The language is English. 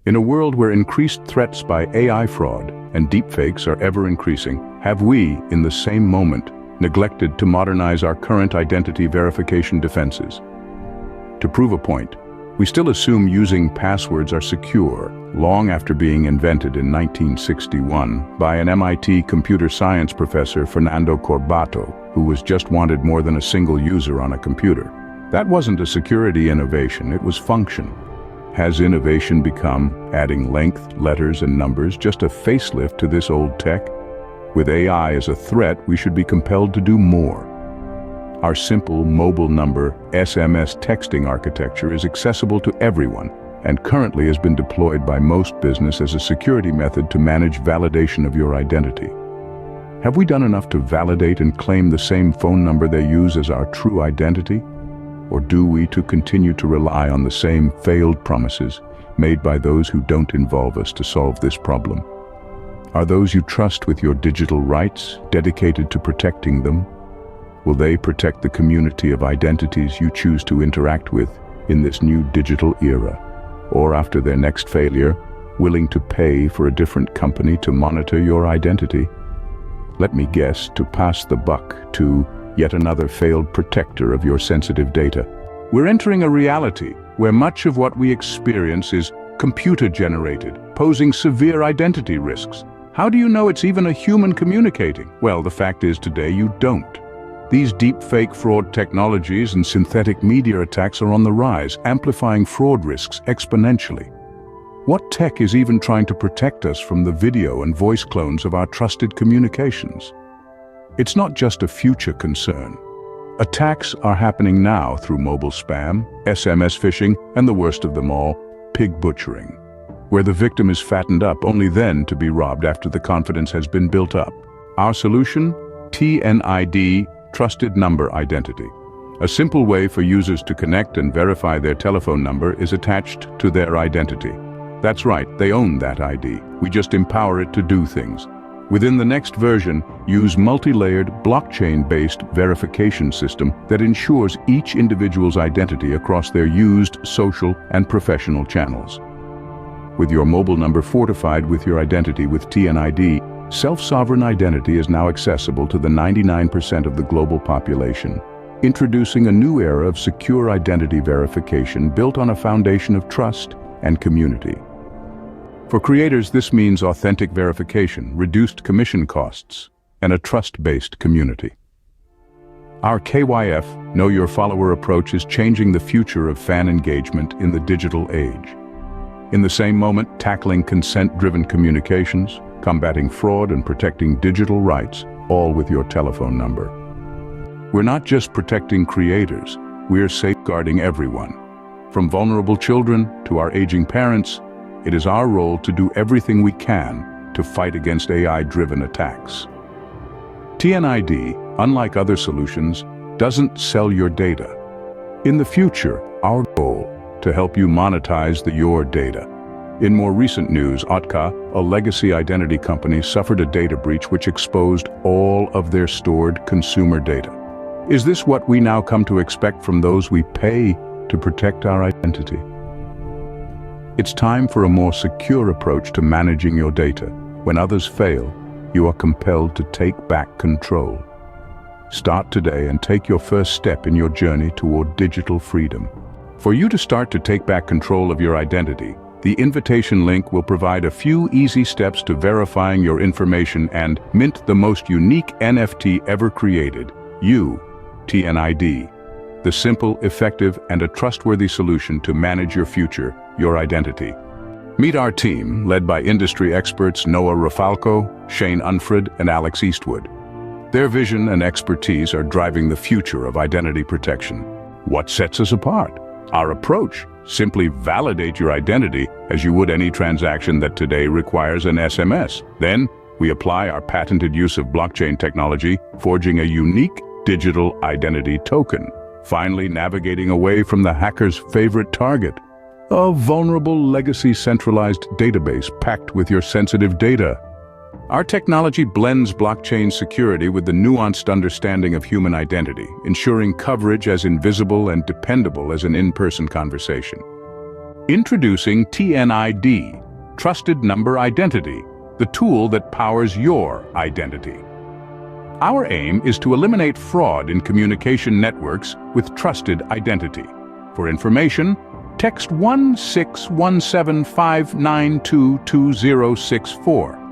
In a world where increased threats by AI fraud and deepfakes are ever increasing, have we, in the same moment, neglected to modernize our current identity verification defenses? To prove a point, we still assume using passwords are secure, long after being invented in 1961 by an MIT computer science professor, Fernando Corbato, who was just wanted more than a single user on a computer. That wasn't a security innovation, it was function. Has innovation become, adding length, letters, and numbers, just a facelift to this old tech? With AI as a threat, we should be compelled to do more. Our simple mobile number SMS texting architecture is accessible to everyone and currently has been deployed by most business as a security method to manage validation of your identity. Have we done enough to validate and claim the same phone number they use as our true identity? Or do we to continue to rely on the same failed promises made by those who don't involve us to solve this problem? Are those you trust with your digital rights dedicated to protecting them? Will they protect the community of identities you choose to interact with in this new digital era? Or after their next failure, willing to pay for a different company to monitor your identity? Let me guess, to pass the buck to yet another failed protector of your sensitive data. We're entering a reality where much of what we experience is computer-generated, posing severe identity risks. How do you know it's even a human communicating? Well, the fact is today you don't. These deepfake fraud technologies and synthetic media attacks are on the rise, amplifying fraud risks exponentially. What tech is even trying to protect us from the video and voice clones of our trusted communications? It's not just a future concern. Attacks are happening now through mobile spam, SMS phishing, and the worst of them all, pig butchering, where the victim is fattened up only then to be robbed after the confidence has been built up. Our solution? TNID, Trusted Number Identity. A simple way for users to connect and verify their telephone number is attached to their identity. That's right, they own that ID. We just empower it to do things. Within the next version, use multi-layered, blockchain-based verification system that ensures each individual's identity across their used social and professional channels. With your mobile number fortified with your identity with TNID, self-sovereign identity is now accessible to the 99% of the global population, introducing a new era of secure identity verification built on a foundation of trust and community. For creators, this means authentic verification, reduced commission costs, and a trust-based community. Our KYF, Know Your Follower approach is changing the future of fan engagement in the digital age. In the same moment, tackling consent-driven communications, combating fraud, and protecting digital rights, all with your telephone number. We're not just protecting creators, we're safeguarding everyone. From vulnerable children to our aging parents, it is our role to do everything we can to fight against AI-driven attacks. TNID, unlike other solutions, doesn't sell your data. In the future, our goal to help you monetize your data. In more recent news, Otka, a legacy identity company, suffered a data breach which exposed all of their stored consumer data. Is this what we now come to expect from those we pay to protect our identity? It's time for a more secure approach to managing your data. When others fail, you are compelled to take back control. Start today and take your first step in your journey toward digital freedom. For you to start to take back control of your identity, the invitation link will provide a few easy steps to verifying your information and mint the most unique NFT ever created, you, TNID. The simple, effective, and a trustworthy solution to manage your future, your identity. Meet our team, led by industry experts Noah Rafalco, Shane Unfred, and Alex Eastwood. Their vision and expertise are driving the future of identity protection. What sets us apart? Our approach: simply validate your identity as you would any transaction that today requires an SMS. Then, we apply our patented use of blockchain technology, forging a unique digital identity token. Finally, navigating away from the hacker's favorite target, a vulnerable legacy centralized database packed with your sensitive data. Our technology blends blockchain security with the nuanced understanding of human identity, ensuring coverage as invisible and dependable as an in-person conversation. Introducing TNID, Trusted Number Identity, the tool that powers your identity. Our aim is to eliminate fraud in communication networks with trusted identity. For information, text 16175922064.